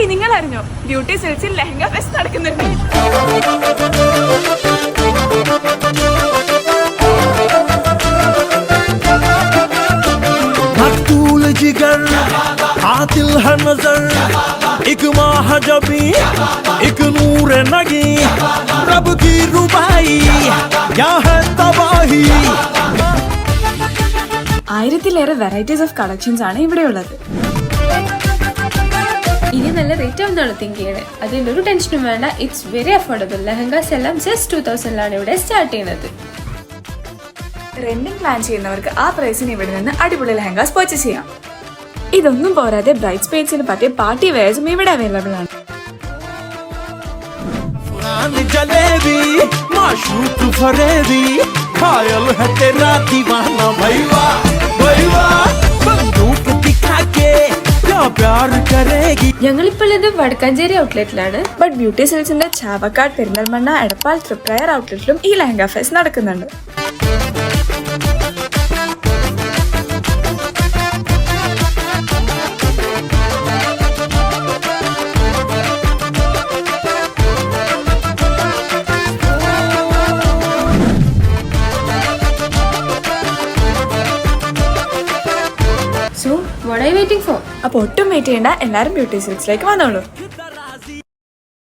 ഏയ് നിങ്ങൾ അറിഞ്ഞോ ബ്യൂട്ടി സിൽസിൽ ലെഹങ്ക ഫെസ്റ്റ് നടക്കുന്നുണ്ട്. जिगर आतिल हर नजर एक माह जबी एक नूर नगी रब की रुबाई क्या है तबाही. 1000-ലേറെ വെറൈറ്റീസ് ഓഫ് കളക്ഷൻസ് ആണ് ഇവിടെയുള്ളത്. ഇനി നല്ല റേറ്റ് ആവുന്നതാണ് തിങ്ക് ചെയ്യണേ. അതിൻ്റെ ഒരു ടെൻഷനും വേണ്ട. It's very affordable. ലെഹങ്കാസ് എല്ലാം ജസ്റ്റ് 2000 ഇവിടെ സ്റ്റാർട്ട് ചെയ്യുന്നത്. റെന്റിംഗ് പ്ലാൻ ചെയ്യുന്നവർക്ക് ആ പ്രൈസിന് ഇവിടെ നിന്ന് അടിപൊളി ലെഹങ്കാസ് പർച്ചേസ് ചെയ്യാം. ഇതൊന്നും പോരാതെ ബ്രൈഡ് സ്പേസിന് പറ്റിയ പാർട്ടി വെയർസും ഇവിടെ അവൈലബിൾ ആണ്. ഞങ്ങളിപ്പോൾ ഇത് വടക്കാഞ്ചേരി ഔട്ട്ലെറ്റിലാണ്. ബട്ട് ബ്യൂട്ടി സിൽസിന്റെ ചാവക്കാട്, പെരിന്തൽമണ്ണ, എടപ്പാൾ, തൃപ്രയർ ഔട്ട്ലെറ്റിലും ഈ ലെഹങ്ക ഫെസ്റ്റ് നടക്കുന്നുണ്ട്. So, what are you waiting for? അപ്പോൾ ഒട്ടും വെയിറ്റ് ചെയ്യേണ്ട, എല്ലാവരും ബ്യൂട്ടി സിൽക്സിലേക്ക് വന്നോളൂ.